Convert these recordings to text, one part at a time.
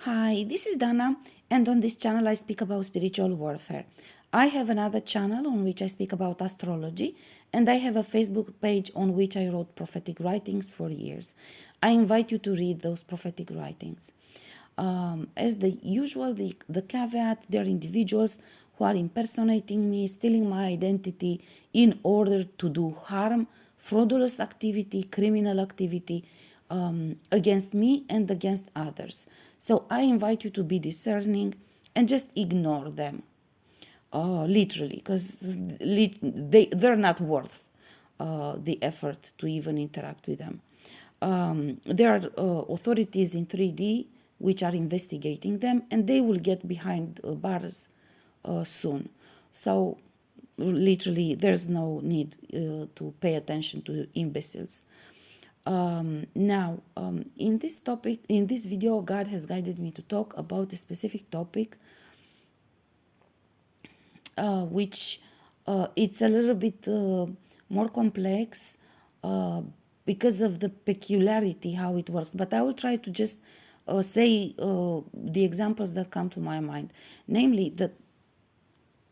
Hi, this is Dana, and on this channel I speak about spiritual warfare. I have another channel on which I speak about astrology, and I have a Facebook page on which I wrote prophetic writings for years. I invite you to read those prophetic writings. As the usual, the caveat, there are individuals who are impersonating me, stealing my identity in order to do harm, fraudulent activity, criminal activity against me and against others. So I invite you to be discerning and just ignore them, literally, because they're not worth the effort to even interact with them. There are authorities in 3D which are investigating them, and they will get behind bars soon. So, literally, there's no need to pay attention to imbeciles. Now, in this topic, in this video, God has guided me to talk about a specific topic, which it's a little bit more complex because of the peculiarity how it works. But I will try to just say the examples that come to my mind. Namely, the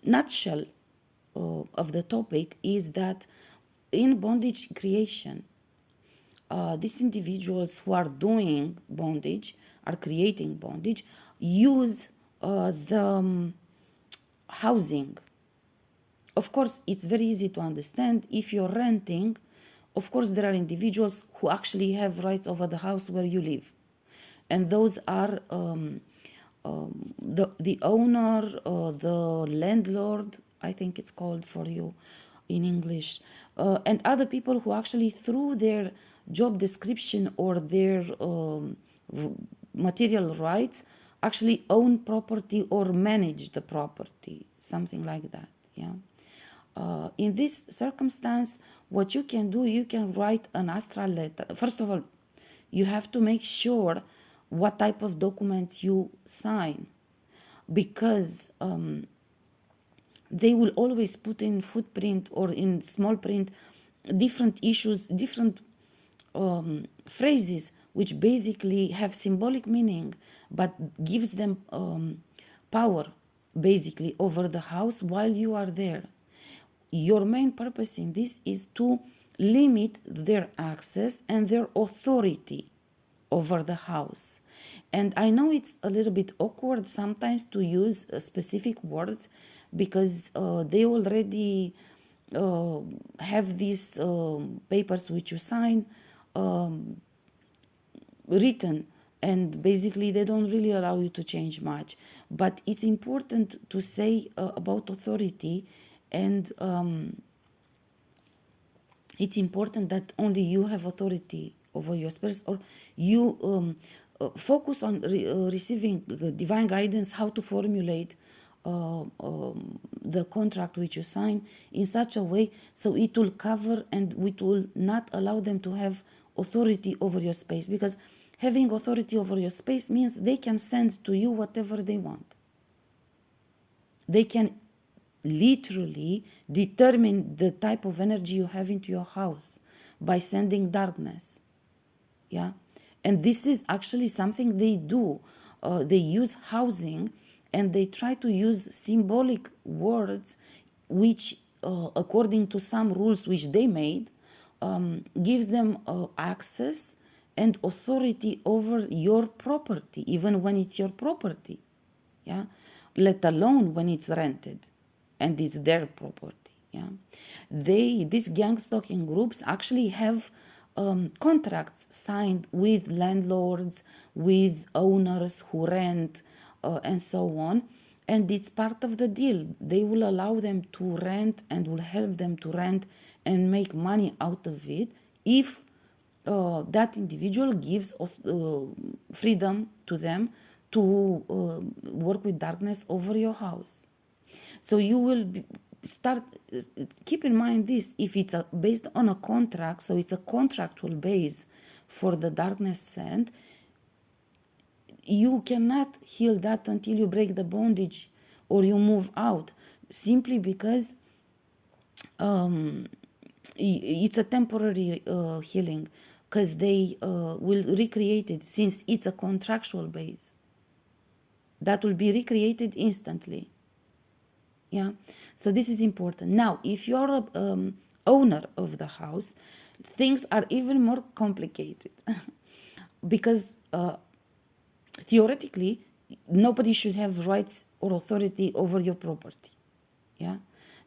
nutshell of the topic is that in bondage creation, these individuals who are doing bondage, are creating bondage, use the housing. Of course, it's very easy to understand. If you're renting, of course, there are individuals who actually have rights over the house where you live. And those are the owner, the landlord, I think it's called for you in English, and other people who actually, through their job description or their material rights, actually own property or manage the property, something like that. Yeah. In this circumstance, what you can do, you can write an astral letter. First of all, you have to make sure what type of documents you sign, because they will always put in footprint or in small print different issues, different phrases which basically have symbolic meaning but gives them power basically over the house while you are there. Your main purpose in this is to limit their access and their authority over the house. And I know it's a little bit awkward sometimes to use specific words because they already have these papers which you sign written, and basically they don't really allow you to change much. But it's important to say about authority, and it's important that only you have authority over your spirits, or you focus on receiving divine guidance, how to formulate the contract which you sign in such a way so it will cover and it will not allow them to have authority over your space, because having authority over your space means they can send to you whatever they want. They can literally determine the type of energy you have into your house by sending darkness. Yeah. And this is actually something they do. They use housing, and they try to use symbolic words which, according to some rules which they made, gives them access and authority over your property, even when it's your property. Yeah. Let alone when it's rented and it's their property. Yeah. These gang stalking groups actually have contracts signed with landlords, with owners who rent, and so on. And it's part of the deal. They will allow them to rent and will help them to rent and make money out of it if that individual gives freedom to them to work with darkness over your house. So you will keep in mind this, if it's based on a contract, so it's a contractual base for the darkness sent, you cannot heal that until you break the bondage or you move out, simply because it's a temporary healing, because they will recreate it since it's a contractual base. that will be recreated instantly. Yeah, so this is important. Now, if you're a owner of the house, things are even more complicated because theoretically nobody should have rights or authority over your property. Yeah,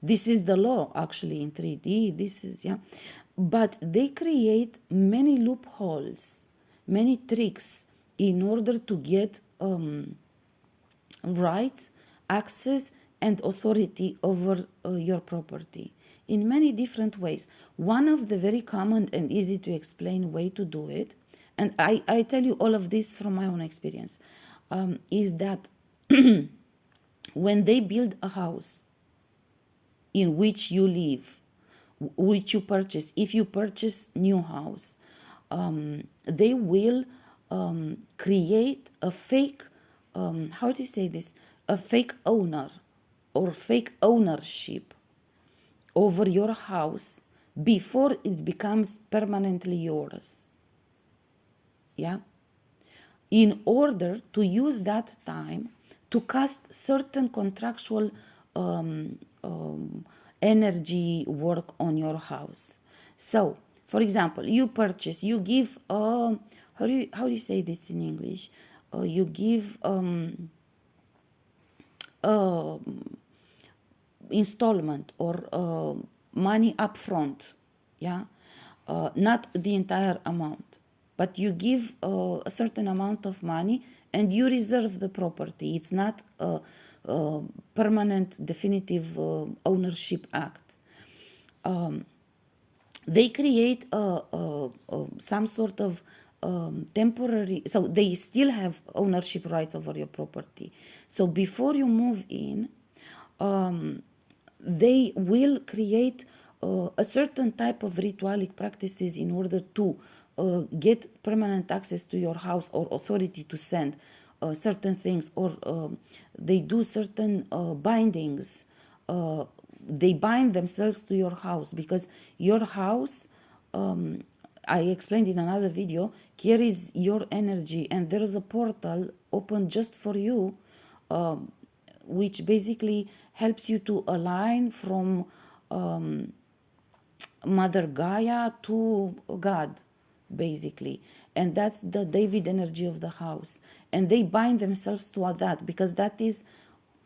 this is the law actually in 3D. This is, yeah, but they create many loopholes, many tricks in order to get rights, access, and authority over your property in many different ways. One of the very common and easy to explain way to do it, and I tell you all of this from my own experience, is that when they build a house in which you live, which you purchase, if you purchase new house, they will create a fake, how do you say this, a fake owner or fake ownership over your house before it becomes permanently yours. Yeah, in order to use that time to cast certain contractual energy work on your house. So, for example, you purchase, you give, how do you say this in English? You give installment or money upfront, yeah, not the entire amount, but you give a certain amount of money and you reserve the property. It's not a permanent, definitive ownership act. They create some sort of temporary, so they still have ownership rights over your property. So before you move in, they will create a certain type of ritualic practices in order to get permanent access to your house or authority to send certain things, or they do certain bindings. They bind themselves to your house because your house, I explained in another video, carries your energy, and there is a portal open just for you, which basically helps you to align from Mother Gaia to God, basically. And that's the David energy of the house. And they bind themselves to that because that is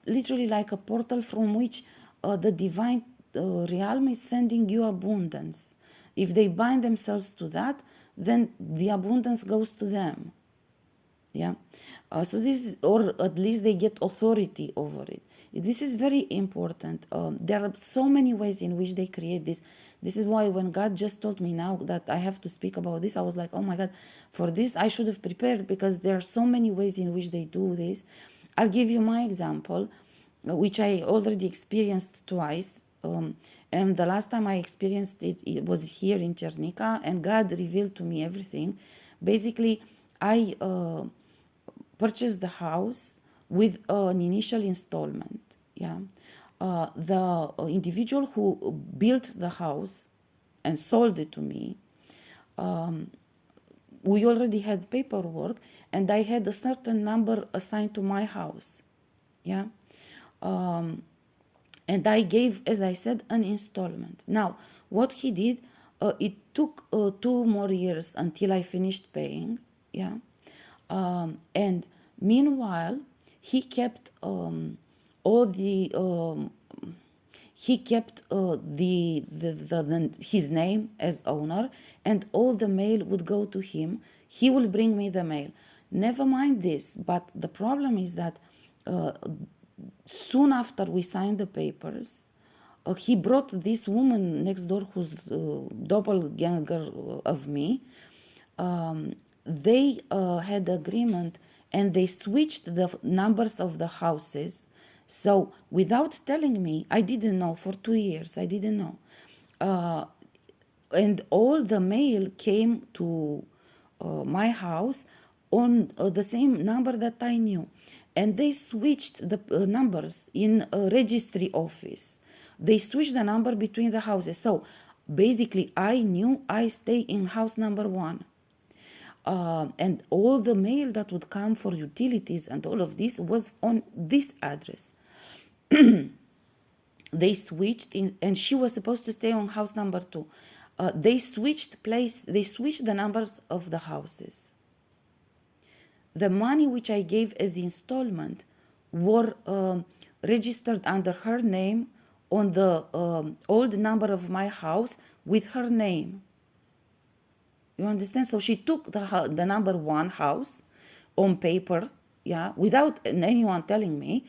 literally like a portal from which the divine realm is sending you abundance. If they bind themselves to that, then the abundance goes to them. Yeah, so this is, or at least they get authority over it. This is very important. There are so many ways in which they create this. This is why when God just told me now that I have to speak about this, I was like, oh my God, for this I should have prepared, because there are so many ways in which they do this. I'll give you my example, which I already experienced twice. And the last time I experienced it, it was here in Cernica, and God revealed to me everything. Basically, I purchased the house with an initial installment. Yeah, the individual who built the house and sold it to me, we already had paperwork, and I had a certain number assigned to my house. Yeah, and I gave, as I said, an installment. Now, what he did, it took 2 more years until I finished paying. Yeah, and meanwhile, he kept all the he kept his name as owner, and all the mail would go to him. He will bring me the mail. Never mind this, but the problem is that soon after we signed the papers, he brought this woman next door who's doppelganger of me. They had agreement, and they switched the numbers of the houses. So without telling me, I didn't know for 2 years. I didn't know. And all the mail came to my house on the same number that I knew. And they switched the numbers in a registry office. They switched the number between the houses. So basically, I knew I stay in house number 1. And all the mail that would come for utilities and all of this was on this address. They switched in, and she was supposed to stay on house number 2. They switched the numbers of the houses. The money which I gave as installment were registered under her name on the old number of my house with her name. You understand? So she took the number 1 house on paper, yeah, without anyone telling me,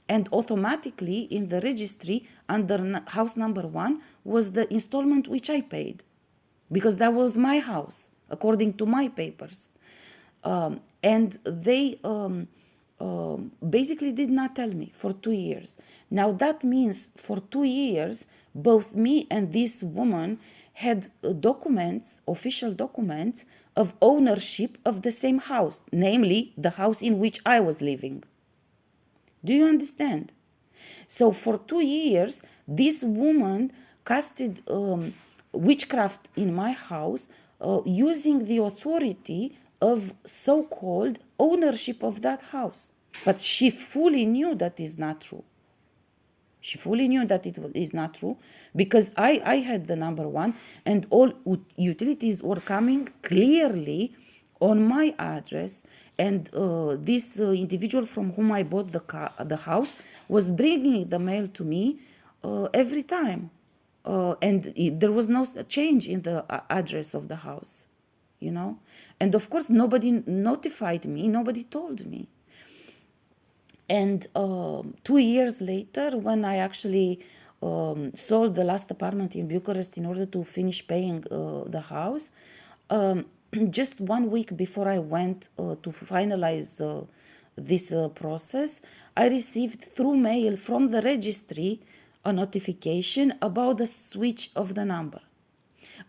and automatically in the registry under house number 1 was the installment which I paid, because that was my house according to my papers. And they basically did not tell me for 2 years. Now that means for 2 years, both me and this woman had documents, official documents of ownership of the same house, namely the house in which I was living. Do you understand? So for 2 years, this woman casted witchcraft in my house using the authority of so-called ownership of that house. But she fully knew that is not true. She fully knew that it is not true, because I had the number 1 and all utilities were coming clearly on my address, and this individual from whom I bought the house was bringing the mail to me every time, and there was no change in the address of the house, you know. And of course nobody notified me, nobody told me. And 2 years later, when I actually sold the last apartment in Bucharest in order to finish paying the house, just 1 week before I went to finalize this process, I received through mail from the registry a notification about the switch of the number.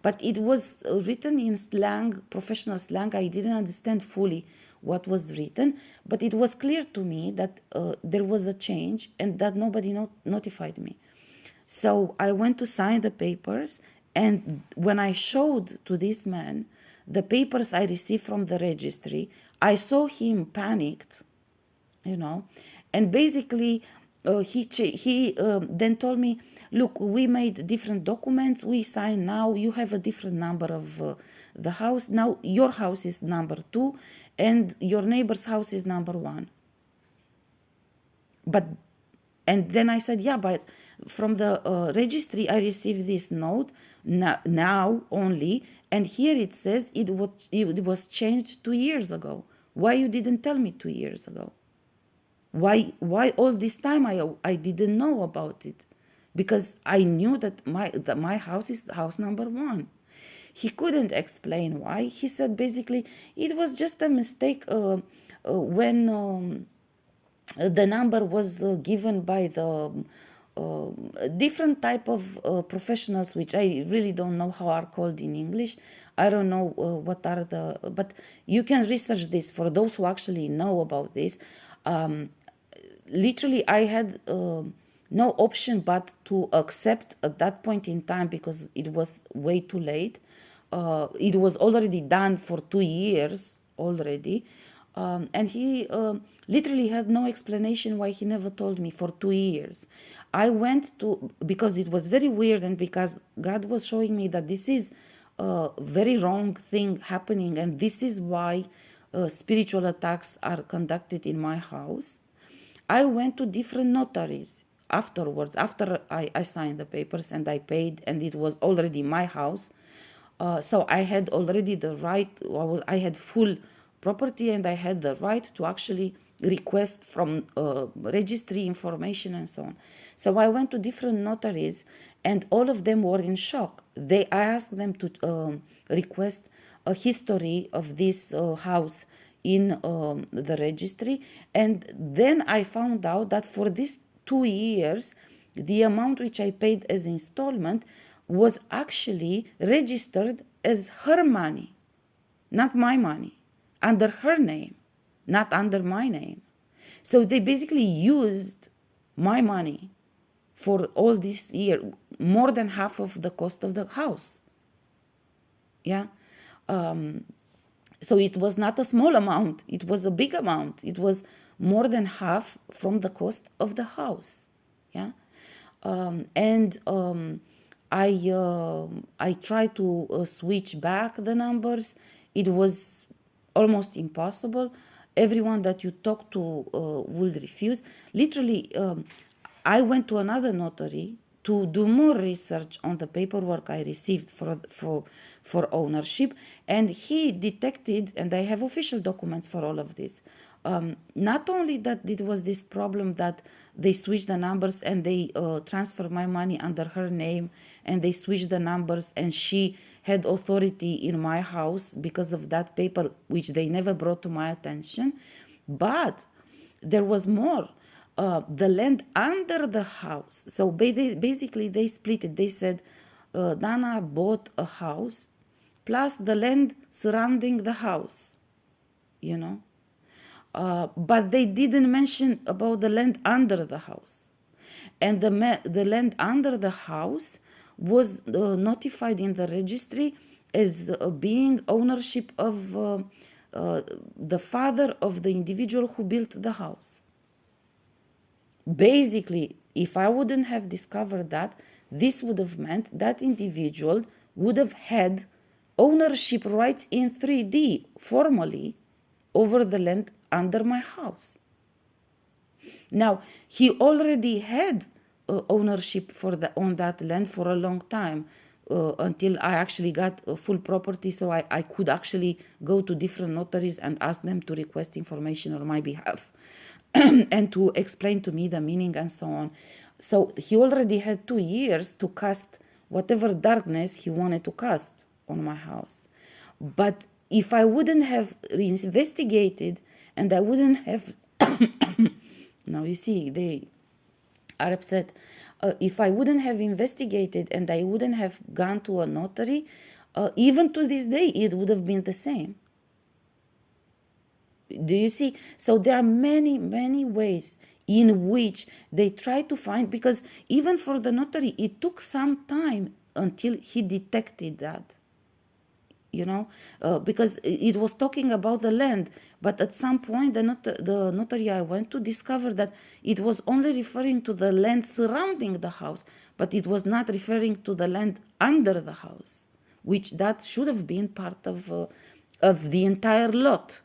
But it was written in slang, professional slang. I didn't understand fully what was written, but it was clear to me that there was a change and that nobody notified me. So I went to sign the papers, and when I showed to this man the papers I received from the registry, I saw him panicked, you know, and basically he then told me, look, we made different documents, we signed, now you have a different number of the house, now your house is number 2 and your neighbor's house is number 1. But, and then I said, yeah, but from the registry I received this note now only, and here it says it was changed 2 years ago. Why you didn't tell me 2 years ago? Why all this time I didn't know about it? Because I knew that my house is house number 1. He couldn't explain why. He said basically it was just a mistake when the number was given by the different type of professionals, which I really don't know how are called in English. I don't know what are the, but you can research this for those who actually know about this. Literally, I had no option but to accept at that point in time, because it was way too late. It was already done for 2 years already. And he literally had no explanation why he never told me for 2 years. I went to, because it was very weird, and because God was showing me that this is a very wrong thing happening, and this is why spiritual attacks are conducted in my house. I went to different notaries afterwards, after I signed the papers and I paid, and it was already my house. So I had already the right, I had full property, and I had the right to actually request from registry information and so on. So I went to different notaries, and all of them were in shock. I asked them to request a history of this house in the registry, and then I found out that for these 2 years, the amount which I paid as installment was actually registered as her money, not my money, under her name, not under my name. So they basically used my money for all this year, more than half of the cost of the house. Yeah. So it was not a small amount, it was a big amount. It was more than half from the cost of the house. Yeah. And I tried to switch back the numbers. It was almost impossible. Everyone that you talk to will refuse. Literally, I went to another notary to do more research on the paperwork I received for ownership, and he detected, and I have official documents for all of this. Not only that it was this problem that they switched the numbers and they transferred my money under her name, and they switched the numbers, and she had authority in my house because of that paper, which they never brought to my attention. But there was more. The land under the house. So basically, they split it. They said Dana bought a house plus the land surrounding the house, you know. But they didn't mention about the land under the house. And the land under the house was notified in the registry as being ownership of the father of the individual who built the house. Basically, if I wouldn't have discovered that, this would have meant that individual would have had ownership rights in 3D formally over the land under my house. Now, he already had ownership on that land for a long time, until I actually got full property, so I could actually go to different notaries and ask them to request information on my behalf and to explain to me the meaning and so on. So he already had 2 years to cast whatever darkness he wanted to cast on my house. But if I wouldn't have investigated and I wouldn't have now you see they are upset. If I wouldn't have investigated and I wouldn't have gone to a notary, even to this day it would have been the same. Do you see? So there are many, many ways in which they try to find, because even for the notary, it took some time until he detected that, you know, because it was talking about the land. But at some point, the notary I went to discovered that it was only referring to the land surrounding the house, but it was not referring to the land under the house, which that should have been part of the entire lot.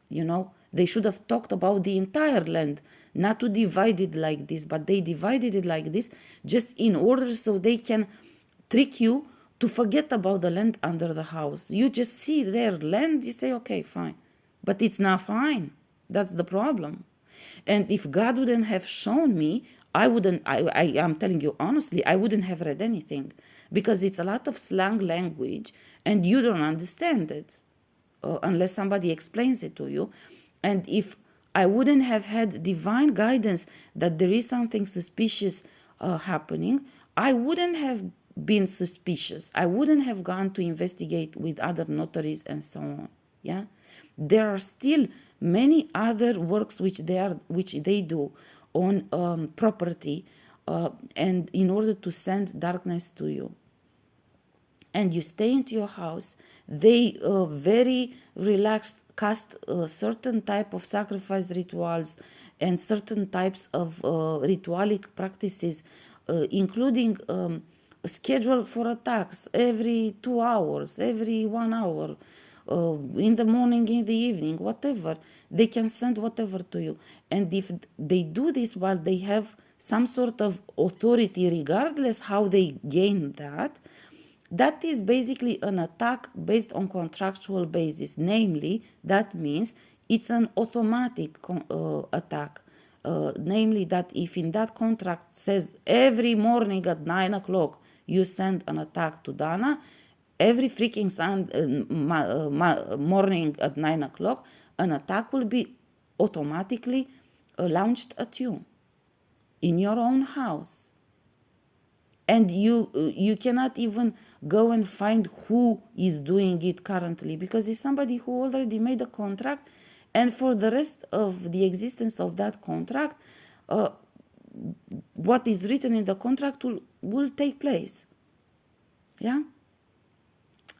You know, they should have talked about the entire land, not to divide it like this, but they divided it like this just in order so they can trick you to forget about the land under the house. You just see their land, you say, okay, fine. But it's not fine. That's the problem. And if God wouldn't have shown me, I am telling you honestly, I wouldn't have read anything, because it's a lot of slang language and you don't understand it. Unless somebody explains it to you. And if I wouldn't have had divine guidance that there is something suspicious happening, I wouldn't have been suspicious. I wouldn't have gone to investigate with other notaries and so on. Yeah, there are still many other works which they do on property, and in order to send darkness to you. And you stay into your house, they very relaxed cast certain type of sacrifice rituals and certain types of ritualic practices, including a schedule for attacks every 2 hours, every 1 hour, in the morning, in the evening, whatever. They can send whatever to you. And if they do this while they have some sort of authority, regardless how they gain that, that is basically an attack based on contractual basis. Namely, that means it's an automatic attack. Namely, that if in that contract says every morning at 9 o'clock you send an attack to Dana, every freaking morning at 9 o'clock, an attack will be automatically launched at you in your own house. And you cannot even go and find who is doing it currently, because it's somebody who already made a contract, and for the rest of the existence of that contract, what is written in the contract will take place. Yeah.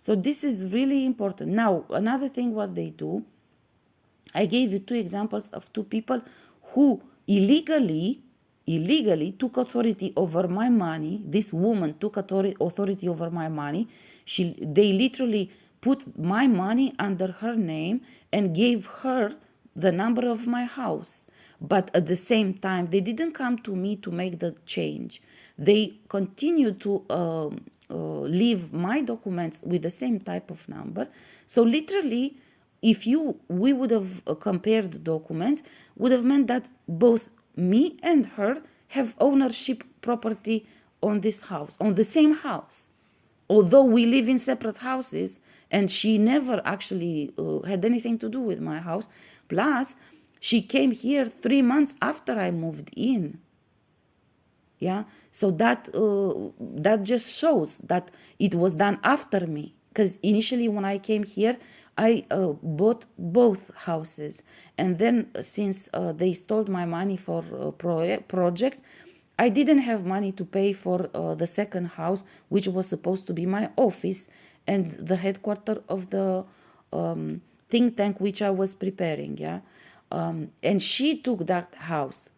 So this is really important. Now, another thing what they do, I gave you two examples of two people who illegally took authority over my money. This woman took authority over my money. They literally put my money under her name and gave her the number of my house. But at the same time, they didn't come to me to make the change. They continued to leave my documents with the same type of number. So literally, if we would have compared documents, would have meant that both me and her have ownership property on this house, on the same house. Although we live in separate houses, and she never actually had anything to do with my house. Plus, she came here 3 months after I moved in. Yeah, so that just shows that it was done after me, because initially when I came here, I bought both houses, and then since they stole my money for a project, I didn't have money to pay for the second house, which was supposed to be my office and the headquarters of the think tank which I was preparing. Yeah, and she took that house.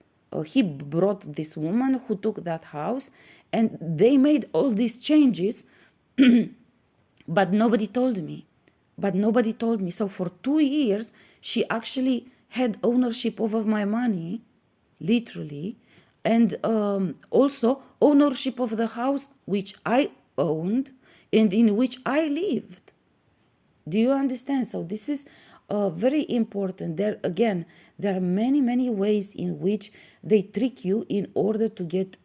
He brought this woman who took that house, and they made all these changes, but nobody told me. So for 2 years, she actually had ownership over my money, literally, and also ownership of the house which I owned and in which I lived. Do you understand? So this is very important. There are many ways in which they trick you in order to get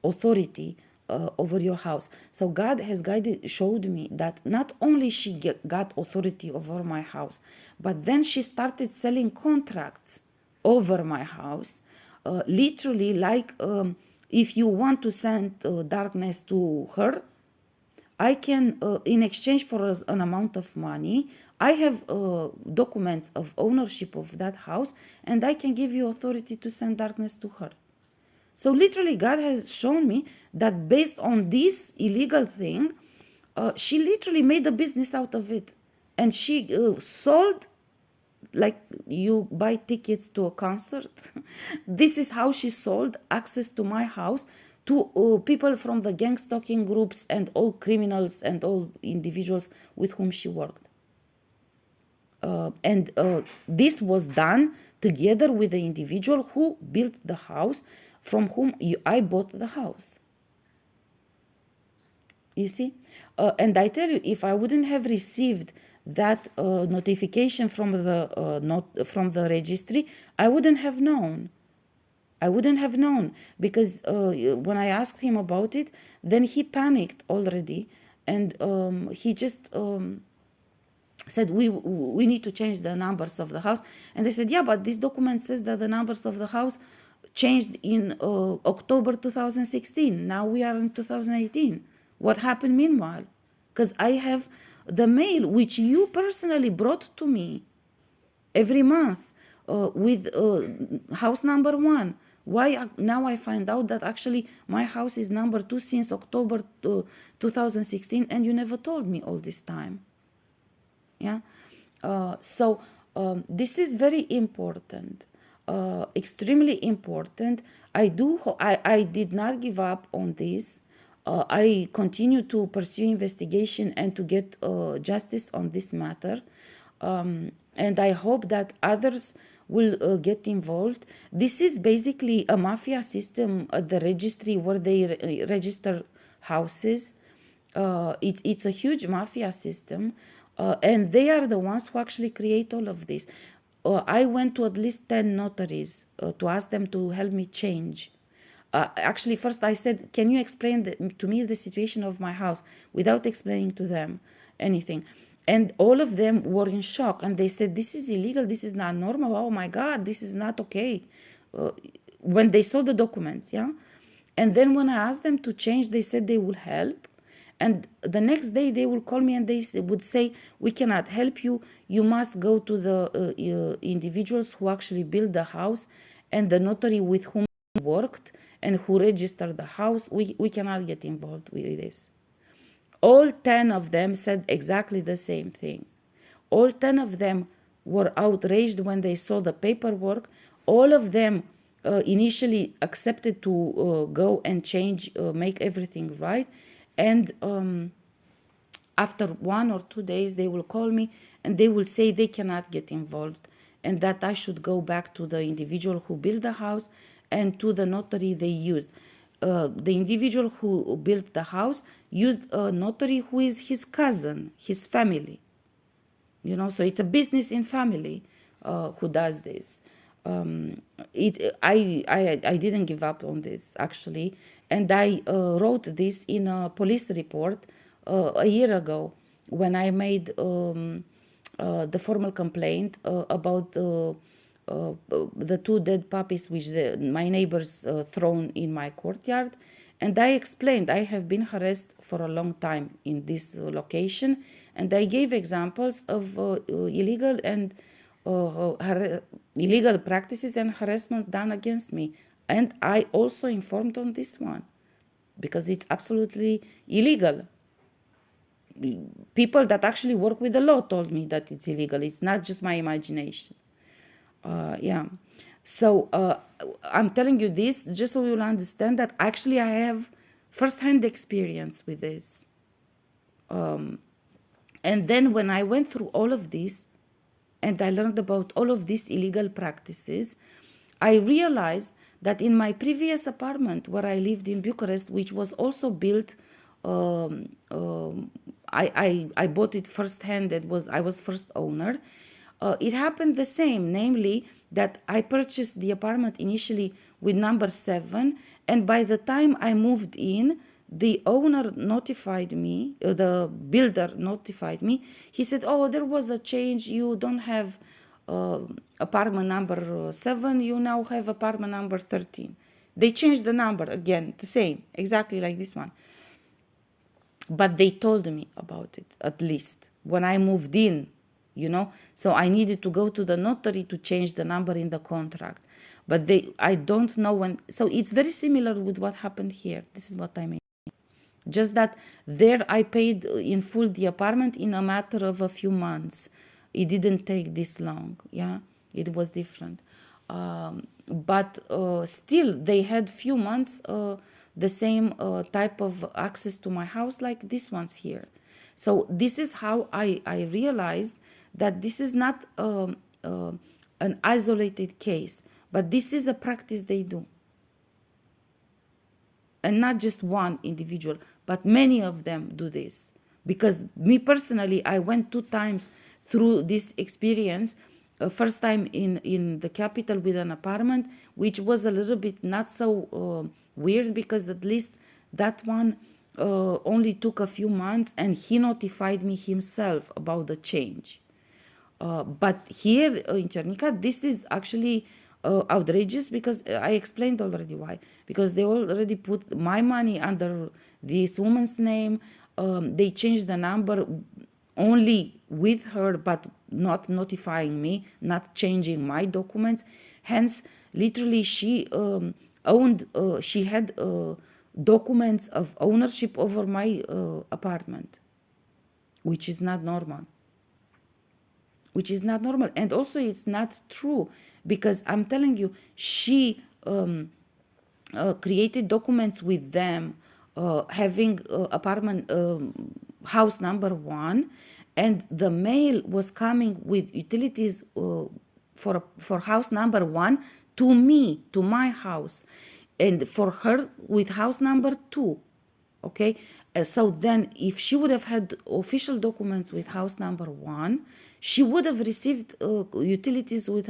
authority over your house. So God has showed me that not only she got authority over my house, but then she started selling contracts over my house. Literally, like if you want to send darkness to her, I can, in exchange for an amount of money, I have documents of ownership of that house, and I can give you authority to send darkness to her. So literally, God has shown me that based on this illegal thing, she literally made a business out of it. And she sold, like you buy tickets to a concert. This is how she sold access to my house to people from the gang stalking groups and all criminals and all individuals with whom she worked. And this was done together with the individual who built the house, from whom I bought the house. You see? And I tell you, if I wouldn't have received that notification from the registry, I wouldn't have known. Because when I asked him about it, then he panicked already, and he just said we need to change the numbers of the house. And I said, yeah, but this document says that the numbers of the house changed in October 2016. Now we are in 2018. What happened meanwhile? Because I have the mail which you personally brought to me every month with house number 1. Why now I find out that actually my house is number 2 since October 2016, and you never told me all this time? Yeah. So this is very important, extremely important. I did not give up on this. I continue to pursue investigation and to get justice on this matter. And I hope that others will get involved. This is basically a mafia system at the registry where they register houses. It's a huge mafia system, and they are the ones who actually create all of this. I went to at least 10 notaries to ask them to help me change. Actually, first I said, can you explain to me the situation of my house, without explaining to them anything. And all of them were in shock, and they said, this is illegal, this is not normal, oh my God, this is not okay. When they saw the documents, yeah? And then when I asked them to change, they said they will help. And the next day they will call me and they would say, we cannot help you. You must go to the individuals who actually built the house and the notary with whom you worked and who registered the house. We cannot get involved with this. All 10 of them said exactly the same thing. All 10 of them were outraged when they saw the paperwork. All of them initially accepted to go and change, make everything right. And after 1 or 2 days, they will call me and they will say they cannot get involved and that I should go back to the individual who built the house and to the notary they used. The individual who built the house used a notary who is his cousin, his family. So it's a business in family who does this. I didn't give up on this actually, and I wrote this in a police report a year ago when I made the formal complaint about the two dead puppies which my neighbors thrown in my courtyard. And I explained I have been harassed for a long time in this location, and I gave examples of illegal and illegal practices and harassment done against me. And I also informed on this one because it's absolutely illegal. People that actually work with the law told me that it's illegal. It's not just my imagination. Yeah. So I'm telling you this just so you'll understand that actually I have first-hand experience with this. And then when I went through all of this and I learned about all of these illegal practices, I realized that in my previous apartment where I lived in Bucharest, which was also built, I bought it firsthand. I was first owner. It happened the same, namely that I purchased the apartment initially with number 7, and by the time I moved in, the owner notified me, the builder notified me. He said, oh, there was a change. You don't have apartment number 7. You now have apartment number 13. They changed the number again, the same, exactly like this one. But they told me about it, at least, when I moved in, So I needed to go to the notary to change the number in the contract. But I don't know when. So it's very similar with what happened here. This is what I mean. Just that there I paid in full the apartment in a matter of a few months. It didn't take this long. Yeah, it was different. But still, they had few months the same type of access to my house like this one's here. So this is how I realized that this is not an isolated case, but this is a practice they do. And not just one individual, but many of them do this. Because me personally, I went 2 times through this experience. First time in the capital with an apartment, which was a little bit not so weird because at least that one only took a few months and he notified me himself about the change. But here in Cernica, this is actually outrageous because I explained already why. Because they already put my money under this woman's name. They changed the number only with her, but not notifying me, not changing my documents. Hence, literally, she she had documents of ownership over my apartment, which is not normal. And also it's not true because I'm telling you, she created documents with them having apartment house number 1, and the mail was coming with utilities for house number 1 to me, to my house, and for her with house number 2. Okay, so then if she would have had official documents with house number 1, she would have received utilities with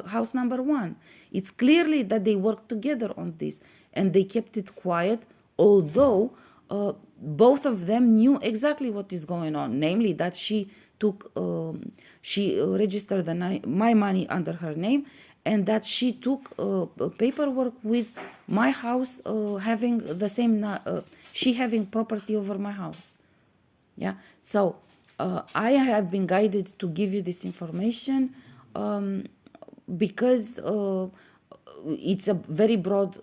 house number 1. It's clearly that they worked together on this and they kept it quiet, although both of them knew exactly what is going on, namely that she registered my money under her name, and that she took paperwork with my house having the same, she having property over my house. Yeah, so I have been guided to give you this information because it's a very broad,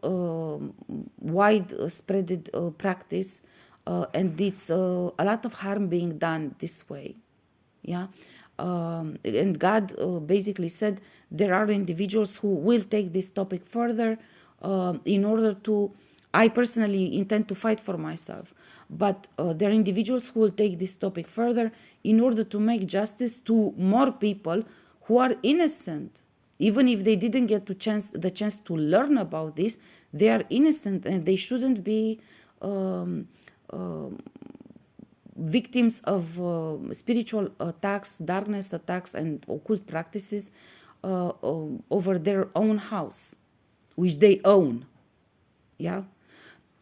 widespread practice and it's a lot of harm being done this way. Yeah. And God basically said there are individuals who will take this topic further in order to, I personally intend to fight for myself, but there are individuals who will take this topic further in order to make justice to more people who are innocent. Even if they didn't get the chance to learn about this, they are innocent and they shouldn't be victims of spiritual attacks, darkness attacks, and occult practices over their own house, which they own. Yeah.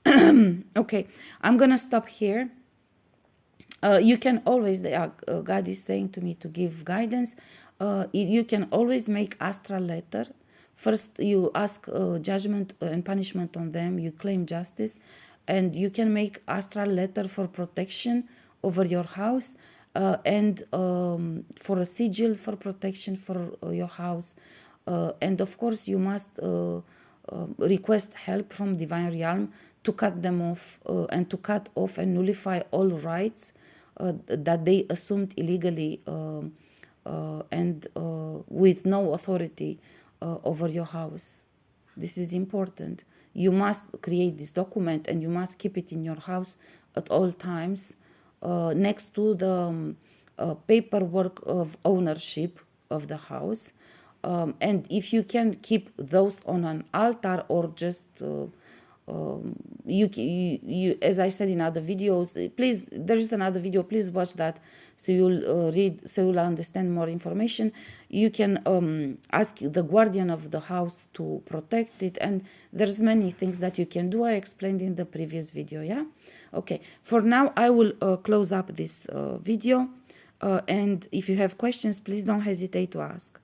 Okay, I'm gonna stop here. You can always, God is saying to me to give guidance. You can always make astral letter. First, you ask judgment and punishment on them. You claim justice, and you can make astral letter for protection over your house, and for a sigil for protection for your house. And of course, you must request help from divine realm to cut them off, and to cut off and nullify all rights that they assumed illegally, and with no authority over your house. This is important. You must create this document and you must keep it in your house at all times, next to the paperwork of ownership of the house. And if you can keep those on an altar, or just you, as I said in other videos, please, there is another video, please watch that, so you'll read, so you'll understand more information. You can ask the guardian of the house to protect it, and there's many things that you can do. I explained in the previous video. Yeah. Okay, for now I will close up this video, and if you have questions, please don't hesitate to ask.